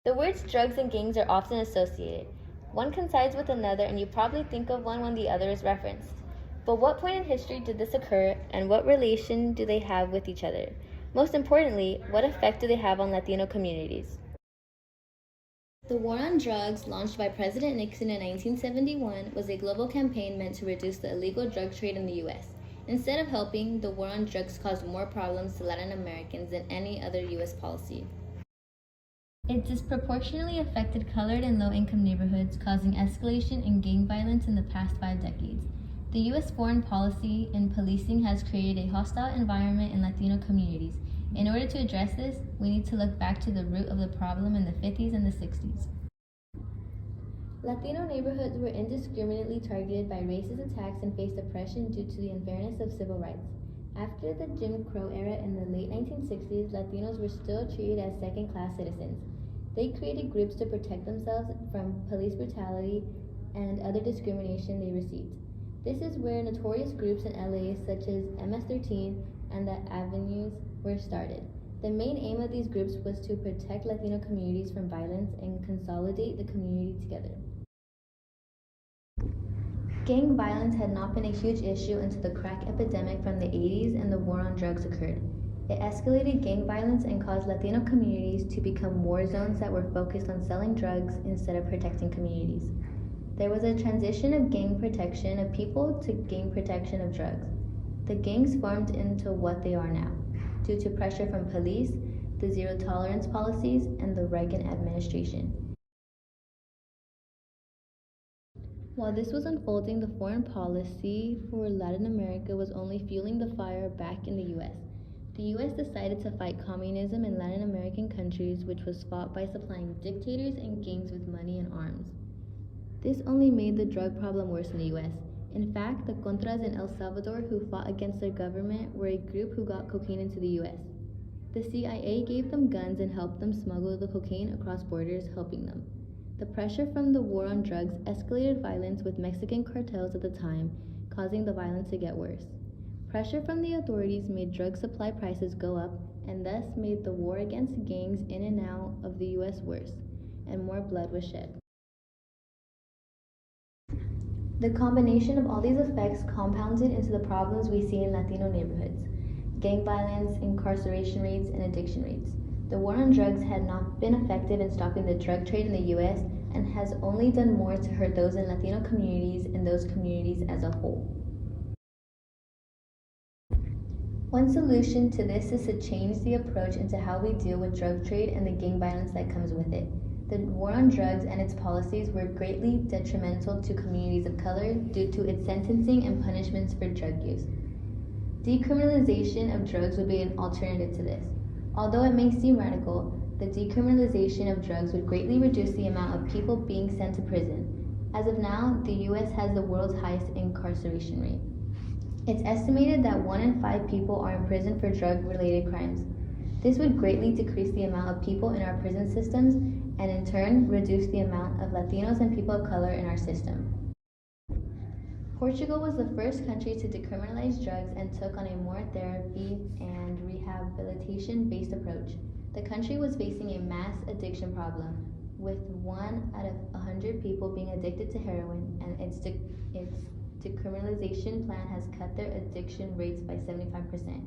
The words drugs and gangs are often associated. One coincides with another, and you probably think of one when the other is referenced. But what point in history did this occur, and what relation do they have with each other? Most importantly, what effect do they have on Latino communities? The war on drugs, launched by President Nixon in 1971, was a global campaign meant to reduce the illegal drug trade in the U.S. Instead of helping, the war on drugs caused more problems to Latin Americans than any other U.S. policy. It disproportionately affected colored and low-income neighborhoods, causing escalation in gang violence in the past 5 decades. The U.S. foreign policy and policing has created a hostile environment in Latino communities. In order to address this, we need to look back to the root of the problem in the 50s and the 60s. Latino neighborhoods were indiscriminately targeted by racist attacks and faced oppression due to the unfairness of civil rights. After the Jim Crow era in the late 1960s, Latinos were still treated as second-class citizens. They created groups to protect themselves from police brutality and other discrimination they received. This is where notorious groups in LA such as MS-13 and the Avenues were started. The main aim of these groups was to protect Latino communities from violence and consolidate the community together. Gang violence had not been a huge issue until the crack epidemic from the 80s and the war on drugs occurred. It escalated gang violence and caused Latino communities to become war zones that were focused on selling drugs instead of protecting communities. There was a transition of gang protection of people to gang protection of drugs. The gangs formed into what they are now, due to pressure from police, the zero tolerance policies, and the Reagan administration. While this was unfolding, the foreign policy for Latin America was only fueling the fire back in the U.S. The U.S. decided to fight communism in Latin American countries, which was fought by supplying dictators and gangs with money and arms. This only made the drug problem worse in the U.S. In fact, the Contras in El Salvador who fought against their government were a group who got cocaine into the U.S. The CIA gave them guns and helped them smuggle the cocaine across borders, helping them. The pressure from the war on drugs escalated violence with Mexican cartels at the time, causing the violence to get worse. Pressure from the authorities made drug supply prices go up and thus made the war against gangs in and out of the U.S. worse, and more blood was shed. The combination of all these effects compounded into the problems we see in Latino neighborhoods: gang violence, incarceration rates, and addiction rates. The war on drugs had not been effective in stopping the drug trade in the U.S. and has only done more to hurt those in Latino communities and those communities as a whole. One solution to this is to change the approach into how we deal with drug trade and the gang violence that comes with it. The war on drugs and its policies were greatly detrimental to communities of color due to its sentencing and punishments for drug use. Decriminalization of drugs would be an alternative to this. Although it may seem radical, the decriminalization of drugs would greatly reduce the amount of people being sent to prison. As of now, the U.S. has the world's highest incarceration rate. It's estimated that 1 in 5 people are in prison for drug-related crimes. This would greatly decrease the amount of people in our prison systems and in turn reduce the amount of Latinos and people of color in our system. Portugal was the first country to decriminalize drugs and took on a more therapy and rehabilitation-based approach. The country was facing a mass addiction problem, with 1 out of 100 people being addicted to heroin, and its decriminalization plan has cut their addiction rates by 75%.